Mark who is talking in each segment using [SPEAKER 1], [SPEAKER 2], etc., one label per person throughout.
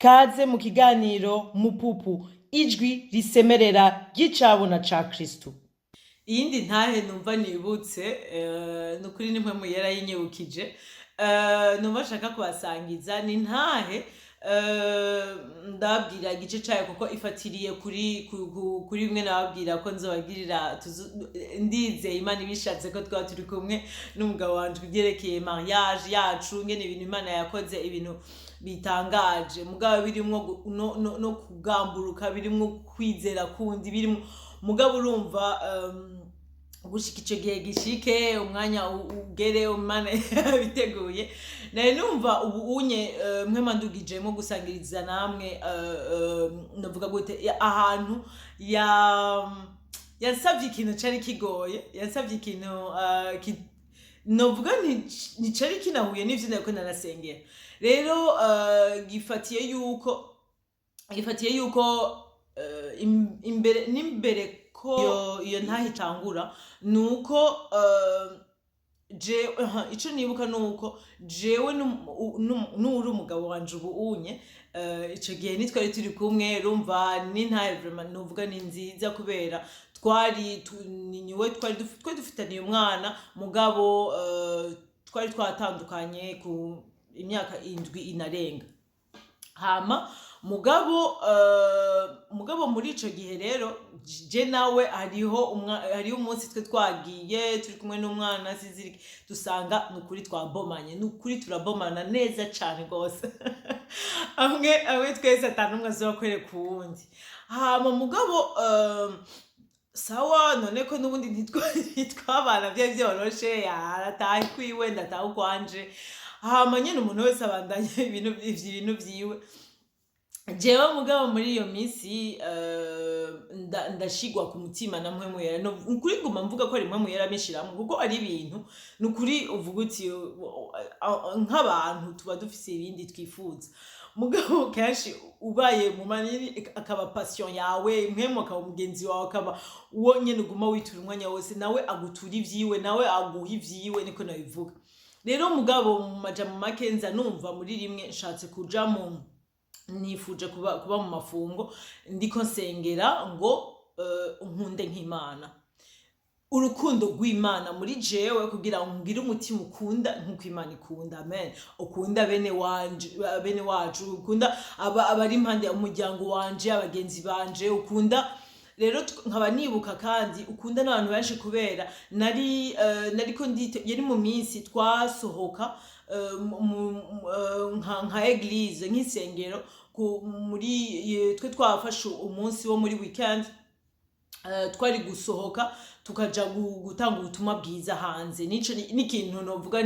[SPEAKER 1] Kaze mu kiganiro Mupupu, ijwi risemerera ry'icabona ca Kristu.
[SPEAKER 2] Iyindi ntahe numva nibutse nukuri nimwe mu yera yinyibukije numva shaka kubasangiza ni ntahe ndabwira igice cayo kuko ifatiriye kuri bimwe nababwira ko nzobagirira ndizeye Imana ibishatse ko twaba turi kumwe n'umugabo wanje kugerekeye mariage yacu ngene ibintu Imana yakoze ibintu bitangaje mugabo birimwo no kugamburuka birimwo kwizera kundi birimwo mugabo urumva gushika ico gihe gishike umwanya ugere Imana biteguye naye numva ubu unye mwema ndugijemo gusangiriza namwe navuga gute ahantu yansavye ikintu cari kigoye yansavye ikintu novuga ni cari kinahuye n'ivyo nariko narasengera rero gifatiye yuko imbere ko iyo ntahitangura nuko ico nibuka nuko jewe n'uri umugabo wanje ubu unye ico gihe nitwari turi kumwe rumva ni ntahe vraiment novuga ni nziza kubera twari dufitaniye umwana mugabo twari twatandukanye ku imyaka 7 inarenga hama mugabo muri ico gihe rero je nawe hariho umunsi twe twagiye turi kumwe n'umwana sizirike dusanga nukuri twabomanye nukuri turabomana neza cane gose amwe twese atanumwe azokwereka uwundi hama mugabo sawa none ko nubundi ntitwabana vyoroshe yarataye kwiwe ndataha ukwanje hama nyene umuntu wese abandanye ibintu vyiwe jewe mugabo muri iyo misi ndashigwa ku mutima na mpwemu yera ukuri nguma mvuga ko ari mpwemu yera mishiramwe kuko ari ibintu nukuri uvuga uti nk'abantu tuba dufise ibindi twifuza mugabo kenshi ubaye mu manini akaba passion yawe mpwemu akaba umugenzi wawe akaba uwo nyene uguma witura umwanya wose nawe agutura ivyiwe nawe aguha ivyiwe niko nabivuga rero mugabo mu majambo make nza numva muri rimwe nshatse kuja nifuje kuba mu mafungo ndiko nsengera ngo nkunde nk'Imana urukundo rw'Imana muri jewe kugira ngo ngire umutima ukunda nkuko Imana ikunda amen ukunda bene wacu ukunda abari impande umuryango wanje abagenzi banje ukunda rero nkaba nibuka kandi ukunda n'abantu benshi kubera nariko yari mu minsi twasohoka nka eglise nk'isengero muri twe twafashe umunsi wo muri weekend twari gusohoka tukaja gutanga ubutumwa bwiza hanze nico n'ikintu novuga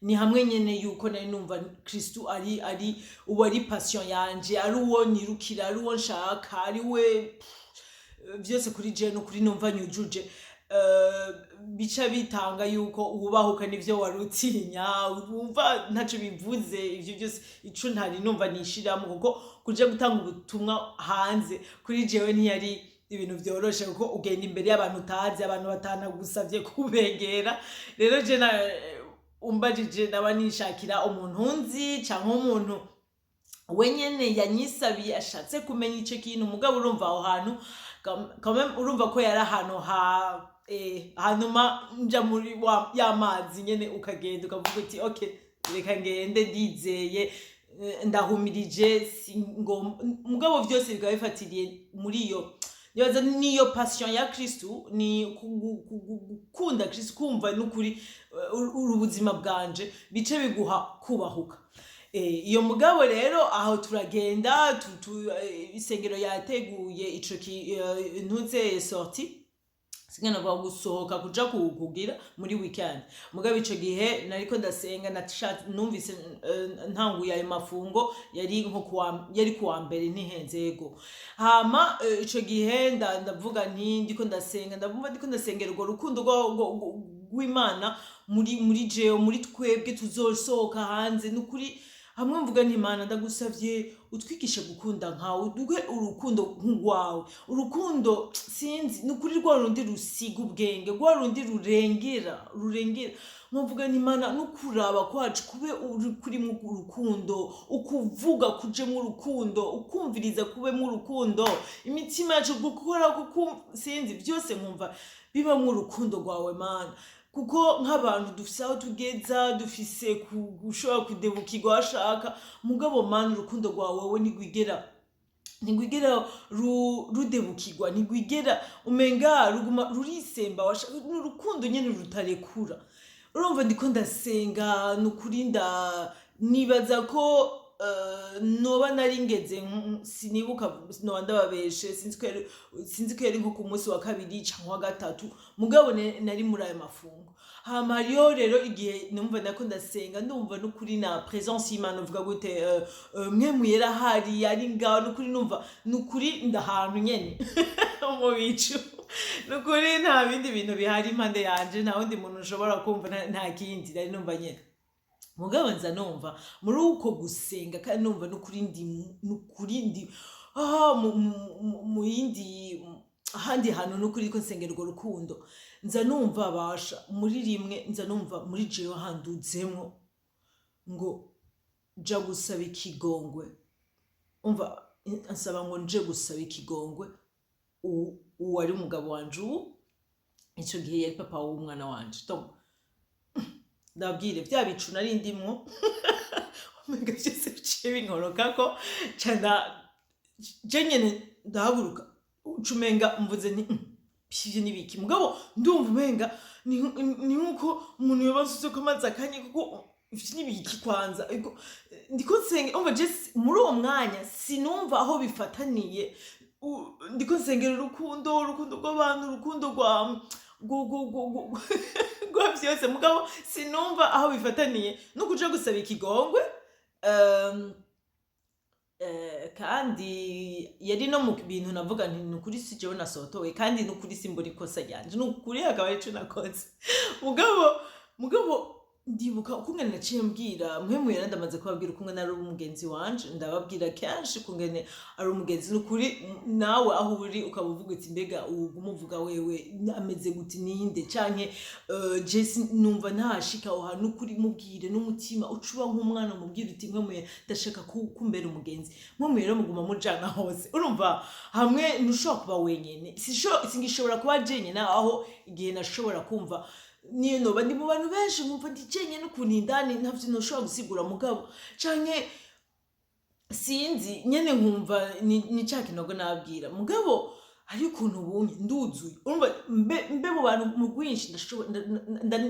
[SPEAKER 2] ni hamwe nyene yuko nari numva Kristu ari uwo ari passion yanje ari uwo nirukira ari uwo nshaka ari we vyose kuri je no kuri numva nyujuje bica bitanga yuko ubahuka nivyo warutinya umva ntaco bivuze ivyo byose ico ntari numva nishiramo kuko kuje gutanga ubutumwa hanze kuri jewe ntiyari ibintu vyoroshe kuko ugenda imbere y'abantu utazi abantu batanagusavye kubegera rero je umbajije naba nishakira umuntu nzi canke umuntu wenyene yanyisabiye ashatse kumenya ico kintu mugabo urumva aho hantu urumva ko yari ahantu hanyuma nja muri y'amazi nyene ukagenda ukavuga uti okay reka ngende ndizeye ndahumirije mugabo vyose bikaba bifatiriye muri iyo nibaza niyo passion ya Kristu ni gukunda Kristu kumva n'ukuri ubuzima bwanje bice biguha kubahuka iyo mugabo rero aho turagenda isengero yateguye ico ntuze sorti singana bwa gusohoka kuja kugira muri weekend mugabo ico gihe nariko ndasenga numvise ntanguye ayo mafungo yari kuwa mbere ntihenzego hama ico gihe ndavuga nti ndiko ndasenga ndiko ndasengera urwo rukundo rw'Imana muri jewe muri twebwe tuzosohoka hanze nukuri hamwe mvuga nti Mana ndagusavye utwigishe gukunda nkawe uduhe urukundo nk'urwawe, urukundo sinzi nukuri rwa rundi rusiga ubwenge, rwa rundi rurengera nkuvuga nti Mana nukuraba kwacu kube kuri mu rukundo, ukuvuga kuje mu rukundo, ukumviriza kube mu rukundo, imitima yacu gukora sinzi byose nkumva biba mu rukundo rwawe Mana, kuko nk'abantu dufise aho tugeza, dufise gushobora kudebukirwa washaka, mugabo Mana urukundo rwawe wowe ntigwigera rudebukirwa, ntigwigera umenga ruguma rurisemba, washaka n'urukundo nyene rutarekura. Urumva ndiko ndasenga nukuri nibaza ko noba naringeze sinibuka noba ndababeshe sinzi ko yari nko ku munsi wa kabiri cyangwa wa gatatu, mugabo nari muri ayo mafungo. Hama hariyo rero igihe numva nako ndasenga ndumva nukuri na presence y'Imana uvuga gute mwe muyera hari ari ngaho nukuri numva nukuri ndahantu nyene mu bicu nukuri nta bindi bintu bihari impande yanje, nta wundi muntu ushobora kumva, nta kindi nari numva nyene. Mugabo nza numva muri uko gusenga kandi numva nukuri ndi mu yindi ahandi hantu nukuri ko nsengera urwo rukundo, nza numva basha muri rimwe, nza numva muri jewe handuzemwo ngo ja gusaba ikigongwe, umva ansaba ngo nje gusaba ikigongwe uwari umugabo wanje ico gihe yari papa w'umwana wanje. Ndabwire vya bicu nari ndimwo omega byose biciye binkorokako je nyene ndahaguruka ucumenga mvuze nti pivye nibiki, mugabo ndumva umenga ni nkuko umuntu yabasuze ko amazi akanye, kuko ivyo nibiki kwanza ndiko nsenga, umva je muri uwo mwanya sinumva aho bifataniye, ndiko nsengera urukundo rw'abantu, urukundo rwa byose, mugabo sinumva aho bifataniye no kuja gusaba ikigongwe. Kandi yari no mu bintu navuga nti nukuri si jewe nasotowe, kandi nukuri simbura ikosa ryanje, nukuri akaba arico nakoze. Mugabo ndibuka ukungene naciye mbwira mwe yarandamaze kubabwira ukungene ari umugenzi wanje, ndababwira kenshi ukungene ari umugenzi nukuri, nawe aho uri ukabuvuga uti mbega umuvuga wewe ameze guti ninde, canke Jesse numva ntashika aho hantu kuri mubwire n'umutima ucuba nk'umwana mubwire uti mwe ndashaka kumbera umugenzi, mwe rero muguma mujana hose. Urumva hamwe ntushobora kuba wenyene, singishobora kuba jenyene aho igihe nashobora kumva niyo noba ndi mu bantu benshi nkumva ndi jenyene ukuntu indani ntavyo noshobora gusigura, mugabo canke sinzi nyene nkumva ni ca kinogo nabwira, mugabo hari ukuntu ubunye nduzuye. Urumva mbe mu bantu mu rwinshi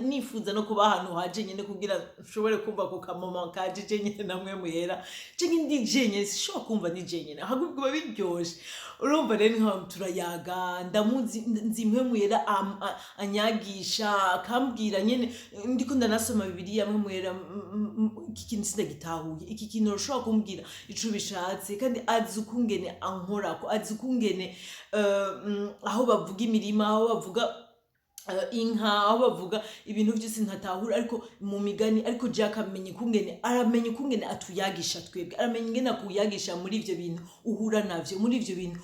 [SPEAKER 2] nifuza no kuba ahantu haje nyene kugira nshobore kumva ku kamama kaje jenyene namwe muyera, canke ndi jenyene sishobora kumva ndi jenyene, ahubwo biba biryoshe. Urumva rero nka turayaga, ndamuzi nzimwe muyera anyagisha akambwira nyene, ndiko ndanasoma Bibiliya mwe muyera iki kintu sindagitahuye, iki kintu ushobora kumbwira ico bishatse, kandi azi ukungene ankorako, azi ukungene aho bavuga imirima, aho bavuga inka, aho bavuga ibintu byose ntatahura, ariko mu migani, ariko je akamenya ukungene atuyagisha twebwe, aramenya ingene akuyagisha muri ivyo bintu uhura navyo, muri ivyo bintu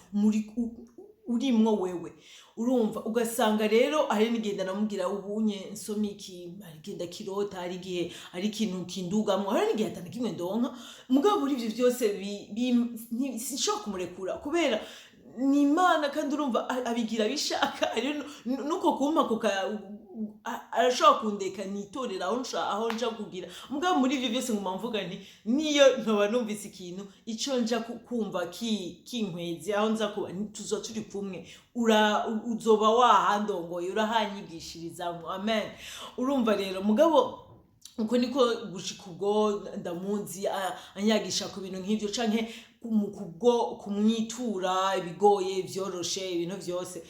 [SPEAKER 2] urimwo wewe. Urumva ugasanga rero hari nigenda namubwira ubunye nsoma iki, arigenda kirota, hari igihe ari ikintu kindugamwo, hari n'igihe atana kimwe ndonka, mugabo muri ivyo byose sinshobora kumurekura kubera ni Imana, kandi urumva abigira bishaka, nuko kumpa arashobora kundeka nitorera aho nja kugira, mugabo muri ivyo byose nguma mvuga nti niyo ntoba numvise ikintu ico nja kumva kinkwezi aho nza kuba tuzo turi kumwe, uzoba wahandongoye urahanyigishirizamwo, amen. Urumva rero mugabo uko niko gushika ubwo ndamunzi anyagisha ku bintu nk'ivyo, canke kubwo kumwitura ibigoye vyoroshe ibintu vyose,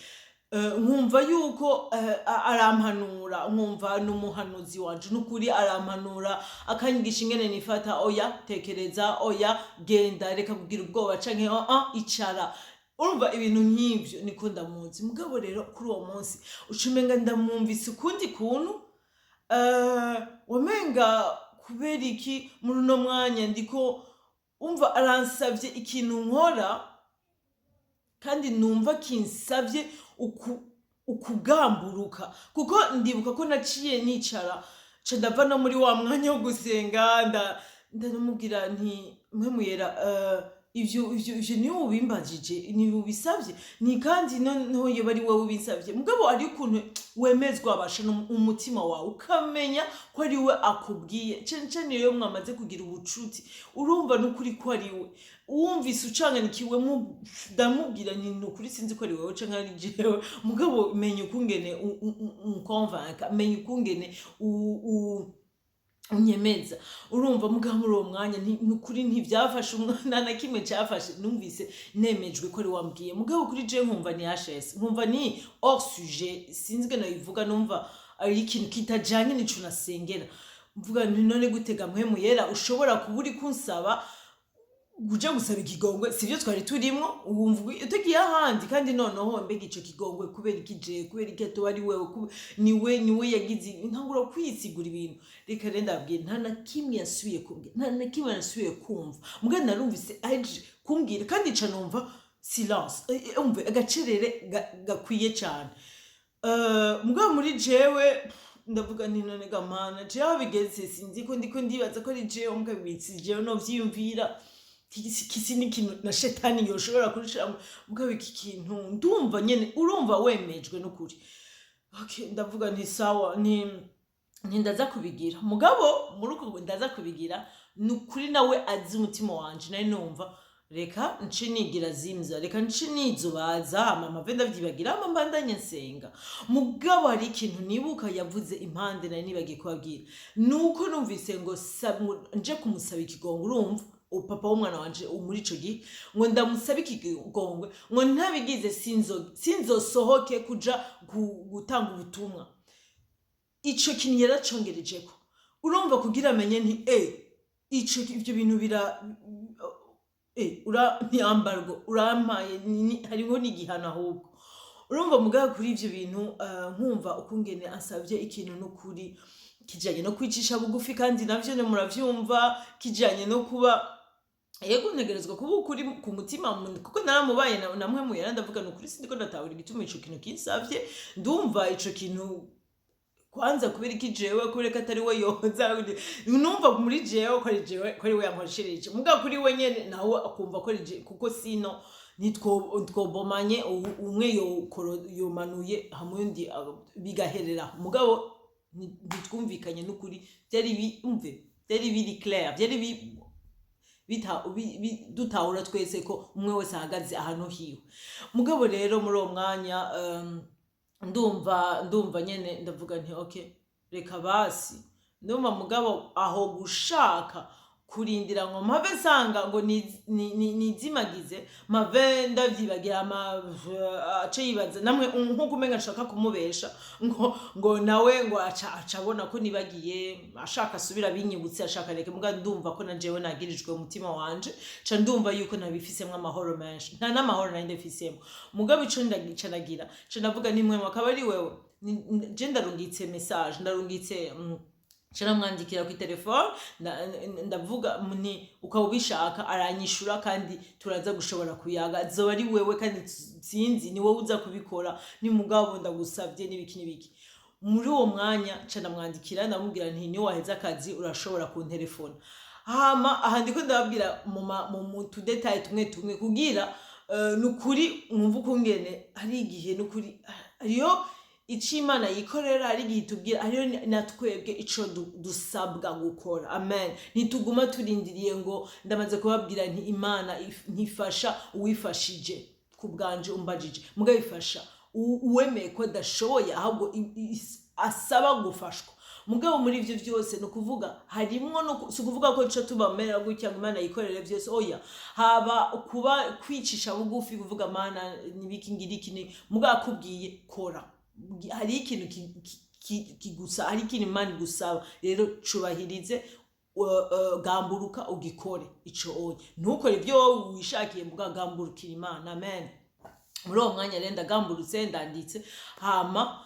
[SPEAKER 2] nkumva yuko arampanura, nkumva n'umuhanuzi wanje nukuri arampanura akanyigisha ingene nifata, oya tekereza, oya genda, reka kugira ubwoba, canke icara. Urumva ibintu nk'ivyo niko ndamunzi. Mugabo rero kuri uwo munsi ucumenga ndamwumvise ukundi kuntu, wamenga kubera iki muri uno mwanya ndiko umva aransavye ikintu nkora kandi numva kinsavye ukugamburuka kuko ndibuka ko naciye nicara ca ndava no muri wa mwanya wo gusenga ndanamubwira nti mwe muyera ivyo niwe ubimbajije ni ubisavye ni kandi noneho iyo bari wowe ubinsavye mugabo ari ukuntu wemezwa abasha umutima wawe ukamenya ko ari we akubwiye cyane iyo mwamaze kugira ubucuti urumva n'ukuri ko ari we wumvise ucanganikiwe ndamubwira ni nukuri sinzi ko ari wewe canke ari jewe mugabo menya ukungene unconvaincre menya ukungene unyemeza urumva mugabo muri uwo mwanya nukuri ntivyafashe umwana na kimwe cyafashe numvise nemejwe ko ari wambwiye mugabo kuri je nkumva ni HS nkumva ni hors sujet sinzi gana bivuga numva ari ikintu kitajanye n'ico nasengera mvuga none gutega mpemu yera ushobora kuburi kunsaba guja gusaba ikigongwe sivyo twari turimo wumva utagiye ahandi kandi noneho mbega ico kigongwe kubera ikije kubera iketo ari wewe niwe yagize ntangura kwisigura ibintu reka renda abwiye nta na kimwe yasubiye kumbwira nta na kimwe yasubiye kumva muga narumvise aje kumbwira kandi ca numva silence umve agacerere gakwiye cyane muga muri jewe ndavuga nti none gamana jewe bigeze sinzi ko ndiko ndibaza ko ari jewe mukabitsi jewe no vyiyumvira kisi ni kintu na shetani yoshobora kurishira mugabo iki kintu ndumva nyene urumva wemejwe n'ukuri okay ndavuga nti sawa ni ndaza kubigira mugabo muri uko ndaza kubigira n'ukuri nawe azi umutima wanje nari numva reka nci nigira zimza reka nci nizubaza mama venda vyibagira mama mbandanye nsenga mugabo hari ikintu nibuka yavuze impande nari nibagiye kubabwira nuko numvise ngo nje kumusaba ikigongo urumva papa w'umwana wanje muri ico gihe ngo ndamusaba ikigongwe ngo ntabigize sinzosohoke kuja gutanga ubutumwa ico kintu yaracongerejeko urumva kugira amenye nti ico ivyo bintu bira ntiyambarwa urampaye hariho n'igihano ahubwo urumva mugabo kuri ivyo bintu nkumva ukungene ansavye ikintu n'ukuri kijanye no kwicisha bugufi kandi navyo muravyumva kijanye no kuba yego ntegerezwa kuba ukuri ku mutima kuko naramubaye namwe mu yarandavuga n'ukuri sindiko ndatahura igituma ico kintu kinsavye ndumva ico kintu kwanza kubera ikijewe kureka atari we yoza numva muri jewe ko ari we yankoreshereje mugabo kuri we nyene nawe akumva ko ari kuko sino nitwobomanye umwe yomanuye hamwe undi bigaherera mugabo nitwumvikanye n'ukuri byari biri clair byari dutahura twese ko umwe wese ahagaze ahantu hiwe mugabo rero muri uwo mwanya ndumva nyene ndavuga nti okay reka basi ndumva mugabo aho gushaka kurindira ngo mpave sanga ngo nizimagize mave ndavyibagira aca yibaza namwe nkuko umenga nshaka kumubesha ngo nawe ngo acabona ko nibagiye ashaka asubira binyibutse ashaka reke muga ndumva ko najewe nagirijwe umutima wanje ca ndumva yuko nabifisemwe amahoro menshi nta n'amahoro nari ndafisemo mugabo ico ndagica nagira ca ndavuga nimwe akaba ari wewe je ndarungitse message ndarungitse caramwandikira ku telefone ndavuga ni ukaba ubishaka aranyishura kandi turaza gushobora kuyaga zoba ari wewe kandi sinzi ni wowe uza kubikora ni mugabo ndagusavye n'ibiki muri uwo mwanya caramwandikira ndamubwira nti ni waheza akazi urashobora ku telefone hama aha ndiko ndababwira mu tudetaye tumwe kugira nukuri mwumva ukungene ari igihe nukuri ariyo ico Imana yikorera ari igihe tubwira ariyo natwebwe ico dusabwa gukora amen ntituguma turindiriye ngo ndamaze kubabwira nti Imana ntifasha uwifashije ku bwanje umbajije mugabo ifasha uwemeye ko dashoboye ahubwo asaba gufashwa mugabo muri ivyo byose no kuvuga harimwo no kuvuga ko ico tubamera gutya Imana yikorere byose oya haba kuba kwicisha bugufi kuvuga Mana nibiki ngiriki mugabo akubwiye kora hari ikintu kigusa hari ikintu Imana igusaba rero cubahirize gamburuka ugikore ico oye ntukore ibyo wishakiye mugabo gamburukira Imana amen muri uwo mwanya rero ndagamburutse ndanditse hama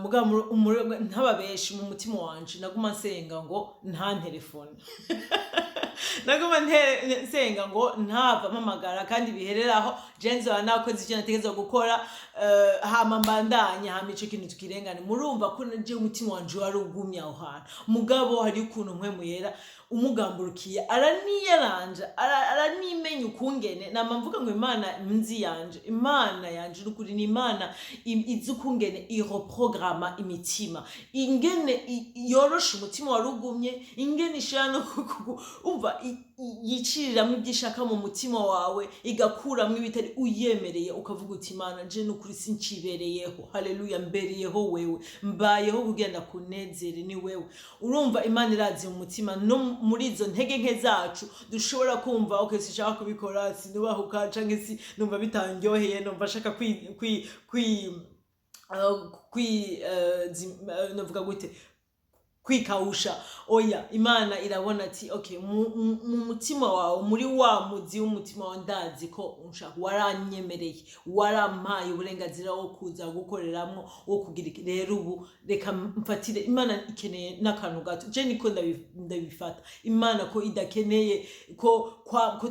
[SPEAKER 2] mugabo ntababeshi mu mutima wanje naguma nsenga ngo nta telefone naguma nsenga ngo ntava mpamagara kandi bihereraho jenzo nakoze icyo nategeza gukora hama mbandanya hama ico kintu tukirengane murumva ko je umutima wanje wari ugumye aho hantu mugabo hari ukuntu mpwemuyera umugamburukiye araniyaranja aranimenya ukungene namamvuga ngo imana yanje n'ukuri ni imana izi ukungene iroprograma imitima ingene yorosha umutima warugumye ingene ishano umva yiciriramwe ibyishaka mu mutima wawe igakuramwe ibitari uyemereye ukavuga uti imana je n'ukuri sincibereyeho haleluya mbereyeho wewe mbayeho kugenda kunezere ni wewe urumva imana irazi mu mutima no muri izo ntege nke zacu dushobora kumva okay sishaka kubikora sinubahuka canke si numva bitandyoheye numva shaka navuga gute kwikawusha oya imana irabona ati okay mu mutima wawe muri wa muzi w'umutima wawe ndazi ko unshaka waranyemereye warampaye uburenganzira wo kuza gukoreramwo wo kugira rero ubu reka mfatire imana ikeneye n'akantu gato je niko ndabifata imana ko idakeneye ko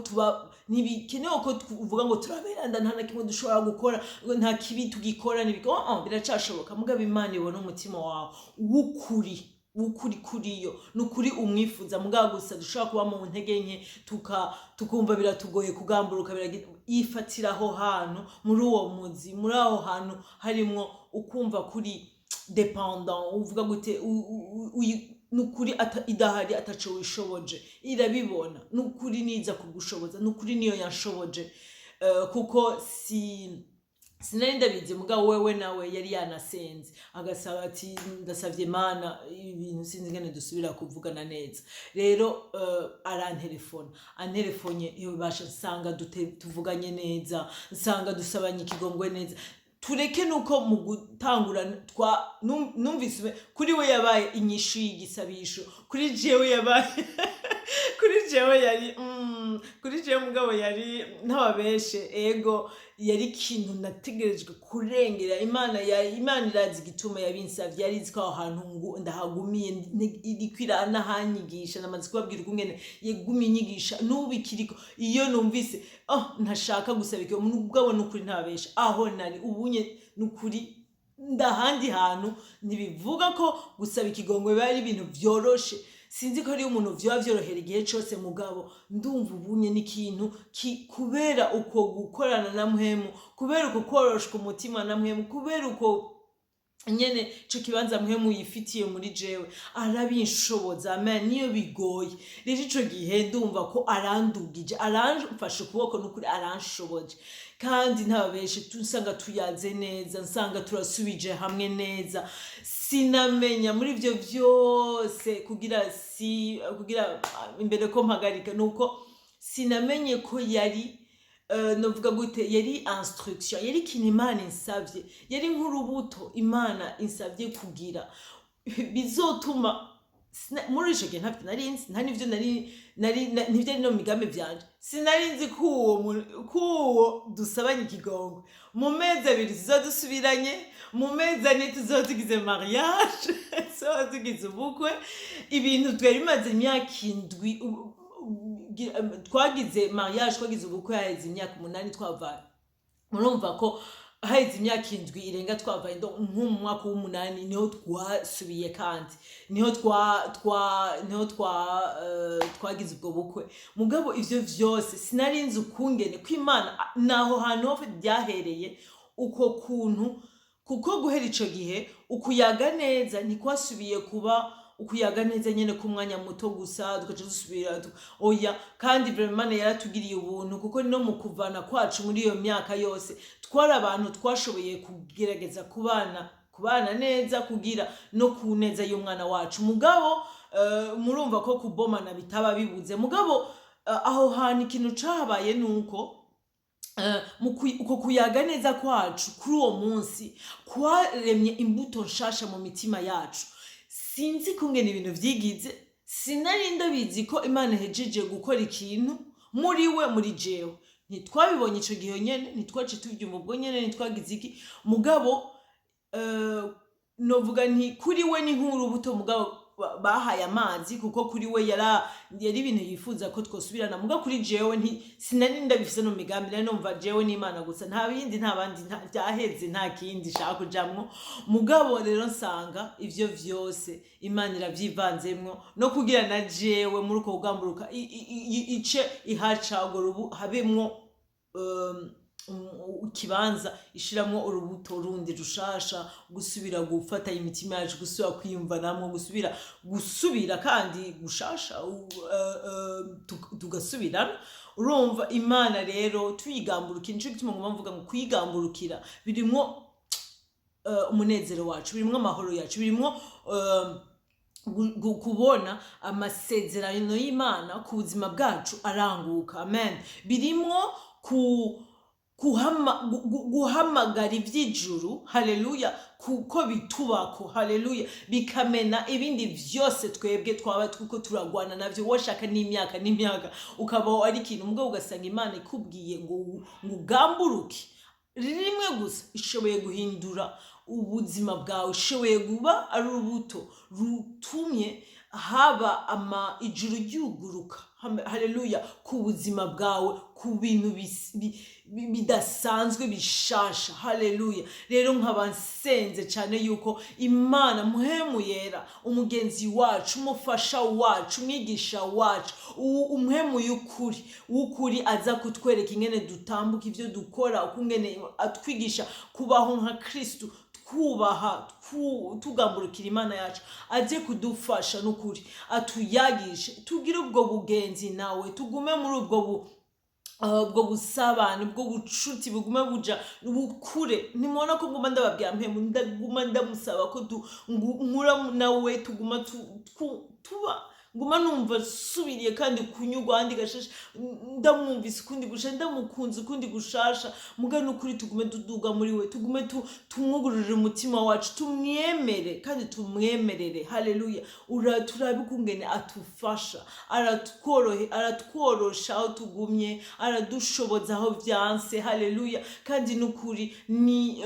[SPEAKER 2] tuba ntibikeneye ko tuvuga ngo turaberanda nta nakimwe dushobora gukora nta kibi tugikora nibiko biracashoboka mugabo imana ibona umutima wawe w'ukuri kuriyo n'ukuri umwifuza mugabo gusa dushobora kuba mu ntege nke tukumva biratugoye kugamburuka yifatira aho hantu muri uwo muzi muri aho hantu harimwo ukumva kuri dependant uvuga gute nukuri idahari ataco wishoboje irabibona nukuri niza kugushoboza nukuri niyo yanshoboje kuko sinari ndabizi mugabo wewe nawe yari yanasenze agasaba ati ndasavye Imana ibintu sinzi ngene dusubira kuvugana neza rero antelefone iyo basha nsanga tuvuganye neza nsanga dusabanye ikigongwe neza tureke nuko mu gutangura numvise kuri we yabaye inyishu y'igisabisho kuri jewe yabaye kuri jewe mugabo yari ntababeshe ego yari ikintu nategerejwe kurengera imana irazi igituma yabinsavye yari izi ko aho hantu ndahagumiye iriko iranahanyigisha namaze kubabwira ukungene yegumye inyigisha n'ubu ikiriko iyo numvise ntashaka gusaba iki mugabo n'ukuri ntabesha aho nari ubunye n'ukuri ndahandi hantu ntibivuga ko gusaba ikigongwe biba ari ibintu vyoroshe sinzi ko ari umuntu vyoba vyorohera igihe cose mugabo ndumva ubunye n'ikintu kubera uko gukorana na mpwemu kubera uko koroshka umutima na mpwemu kubera uko nyene ico kibanza mpwemu yifitiye muri jewe arabinshoboza amen niyo bigoye rero ico gihe ndumva ko arandugije aramfashe ukuboko n'ukuri aranshoboje kandi ntababeshe tusanga tuyaze neza nsanga turasubije hamwe neza sinamenya muri ivyo vyose kugira imbere ko mpagarika nuko sinamenye ko yari novuga gute yari instruction yari ikintu imana insavye yari nk'urubuto imana insavye kugira bizotuma muri ico gihe ntavyo narinzi nta nivyo ntivyo no migambi vyanje sinarinzi kuwo dusabanye ikigongwe mu mezi abiri tuzodusubiranye mu mezi ane tuzotugize mariage tuzotugize ubukwe ibintu twari bimaze imyaka indwi twagize mariage twagize ubukwe haheze imyaka 8 twavanye murumva ko haheze imyaka indwi irenga twavaye nko mu mwaka w'8 niho twasubiye kandi niho twagize ubwo bukwe mugabo ivyo vyose sinarinzi ukungene ko imana naho hantu ho byahereye uko kuntu kuko guhera ico gihe ukuyaga neza ntikwasubiye kuba ukuyaga neza nyene ku mwanya muto gusa dukaje dusubira oya kandi vraiment yaratugiriye ubuntu kuko no mu kuvana kwacu muri iyo myaka yose twari abantu twashoboye kugerageza kubana neza kugira no kuneza y'umwana wacu mugabo murumva ko kubomana bitaba bibuze mugabo aho hantu ikintu cabaye nuko uko kuyaga neza kwacu kuri uwo munsi kwaremye imbuto nshasha mu mitima yacu sinzi kungena ibintu vyigize sinari ndabizi ko imana hejeje gukora ikintu muri we muri jewe ntitwabibonye ico gihe nyene ntitwace tuvyumva ubwo nyene ntitwagize iki mugabo novuga nti kuri we ni nk'urubuto mugabo bahaye amazi kuko kuri we yari ibintu yifuza ko twosubirana muga kuri jewe sinari ndabifise no migambi nari numva jewe n'Imana gusa nta bindi nta bandi byaheze nta kindi shaka kujamwo mugabo rero nsanga ivyo vyose Imana iravyivanzemwo no kugira na jewe muri uko kugamburuka ice ihacago rubu habemwo kibanza ishiramwo urubuto rundi rushasha gusubira gufata imitima yacu gusubira kwiyumva namwe gusubira kandi gushasha tugasubirana urumva Imana rero tuyigamburukira nico gituma ngomba mvuga ngo kuyigamburukira birimwo umunezero wacu birimwo amahoro yacu birimwo kubona amasezerano y'Imana ku buzima bwacu aranguka amen birimwo guhamagara iby'ijuru haleluya kuko bitubako haleluya bikamena ibindi vyose twebwe twaba kuko turagwana navyo washaka n'imyaka ukaba ari ikintu mugabo ugasanga Imana ikubwiye ngo ugamburuke rimwe gusa ishoboye guhindura ubuzima bwawe ishoboye guba ari urubuto rutumye haba ijuru ryuguruka haleluya ku buzima bwawe ku bintu bidasanzwe bishasha haleluya rero nkabansenze cyane yuko Imana muhemu yera umugenzi wacu umufasha wacu mwigisha wacu umuhemu y'ukuri aza kutwereka ingene dutambuka ivyo dukora ukungene atwigisha kubaho nka Kristo kubaha tugamburukira Imana yacu aje kudufasha n'ukuri atuyagishe tugire ubwo bugenzi nawe tugume muri ubwo busabane ubwo bucuti bugume buja bukure nimubona ko nguma ndababwira mpemu ndaguma ndamusaba ko nkura nawe tuguma tuba nguma numva subiriye kandi kunyugwa andi gashasha ndamwumvise ukundi gushasha ndamukunze ukundi gushasha mugana ukuri tugume duduga muri we tugume tumwugururira umutima wacu tumwemere kandi tumwemerere haleluya turabikungene atufasha aratworosha aho tugumye aradushoboza aho vyanse haleluya kandi nukuri ni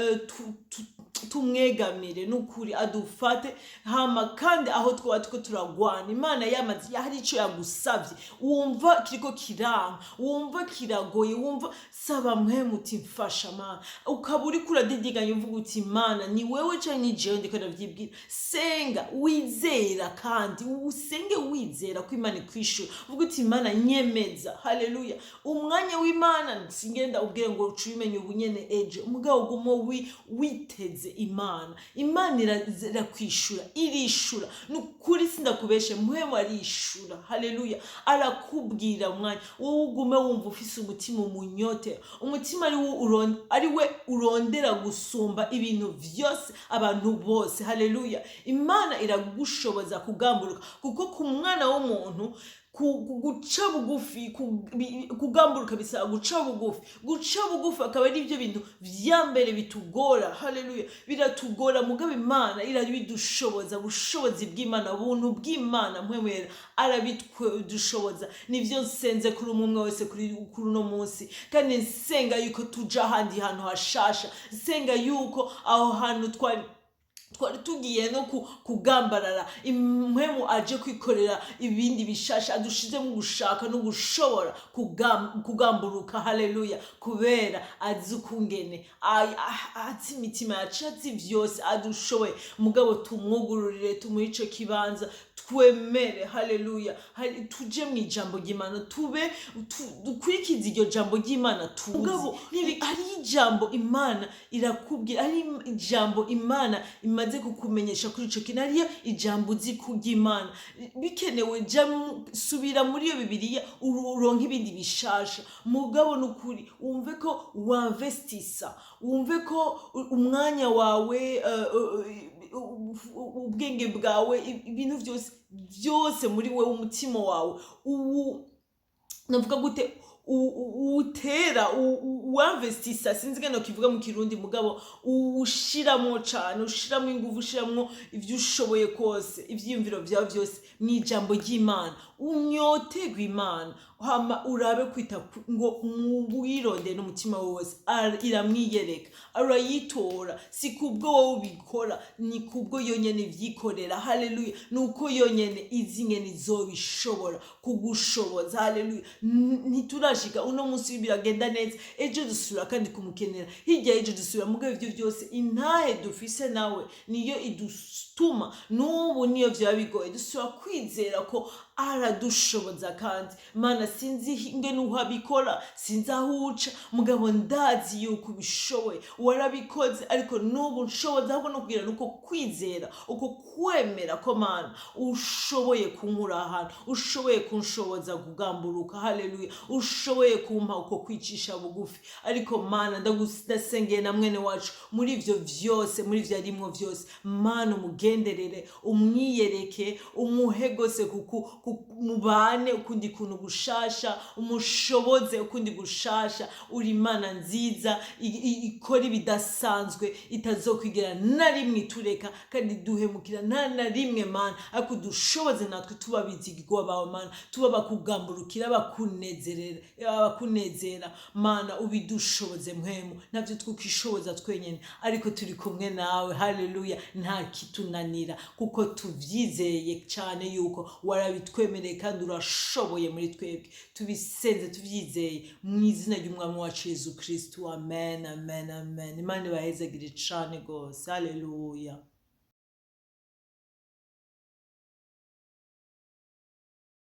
[SPEAKER 2] tumwegamire nukuri adufate hama kandi aho twatwo turagwana Imana yamazi hari ico yagusavye wumva kiriko kiranga wumva kiragoye wumva saba mpemu uti mfasha Mana ukaburi kuradidiganya uvuga uti Mana ni wewe canke jewe ndiko ndavyibwira senga wizera kandi usenge wizera ko Imana ikwishura uvuga uti Mana nyemeza haleluya umwanya w'Imana singenda ubwire ngo ucumenye ubunyene eje umugabo gumo witeze Imana irakwishura irishura nukuri sindakubeshe muhemu arishura haleluya arakubwira umwanya wowe ugume wumva ufise umutima umunyote umutima ari we urondera gusumba ibintu vyose abantu bose haleluya Imana iragushoboza kugamburuka kuko ku mwana w'umuntu guca bugufi kugamburuka bisaba guca bugufi akaba ari ibyo bintu vyambere bitugora haleluya biratugora mugabe Imana irabidushoboza ubushobozi bw'Imana ubuntu bw'Imana mwemera arabidushoboza nivyo nsenze kuri umwe wese kuri no munsi kandi nsenga yuko tuja handi hantu hashasha nsenga yuko aho hantu twari tugiye no kugambarara impwemu aje kwikorera ibindi bishasha adushize mu gushaka no gushobora kugamburuka haleluya kubera azi ukungene azi imitima yacu azi vyose adushoboye mugabo tumwugururire tumuhe ico kibanza twemere haleluya tuje mu ijambo ry'Imana dukurikize iryo jambo ry'Imana mugabo ari ijambo Imana irakubwira ari ijambo Imana imaze kukumenyesha kuri ico kintu ariyo ijambo uzi kury'Imana bikenewe subira muri iyo Bibiliya uronka ibindi bishasha mugabo nukuri wumve ko wanvestisa wumve ko umwanya wawe ubwenge bwawe ibintu byose muri wewe umutima wawe navuga gute utera uwamvestisa sinzi gano kivuga mu kirundi mugabo ushiramo cyane ushiramo ingufu ushiramo ivyo ushoboye kose ivyiyumviro byawe byose ni ijambo ry'Imana unyotegwa Imana hama urabe kwita ngo wirondeye n'umutima wose iramwiyereka arayitora si kubwo wowe ubikora ni kubwo yonyene vyikorera haleluya nuko yonyene izi ngene izobishobora kugushoboza haleluya ntiturashika uno munsi biragenda neza ejo dusubira kandi kumukenera hirya ejo dusubira mugabo ivyo byose intahe dufise nawe niyo idutuma n'ubu niyo vyaba bigoye dusubira kwizera ko aradushoboza kandi mana sinzi ingene uhabikora sinzi aho uca mugabo ndazi yuko ubishoboye warabikoze ariko n'ubu nshoboza ahubwo no kugira nuko kwizera uko kwemera ko mana ushoboye kunkura ahantu ushoboye kunshoboza kugamburuka haleluya ushoboye kumpa uko kwicisha bugufi ariko mana ndasengeye na mwene wacu muri ivyo vyose muri ivyo arimwo vyose mana umugenderere umwiyereke umuhe gose mubane ukundi kuntu gushasha umushoboze ukundi gushasha uri Imana nziza ikora ibidasanzwe itazokwigera na rimwe itureka kandi duhemukira na rimwe mana ariko dushoboze natwe tuba bizigirwa bawe mana tuba bakugamburukira bakunezera mana ubidushoboze mpwemu navyo twukishoboza twenyene ariko turi kumwe nawe haleluya nta kitunanira kuko tuvyizeye cyane yuko warabitwemereye kandi urashoboye muri twebwe tubisenze tuvyizeye mu izina ry'umwami wacu Yesu Kristo amen amen amen Imana ibahezagire cane gose haleluya.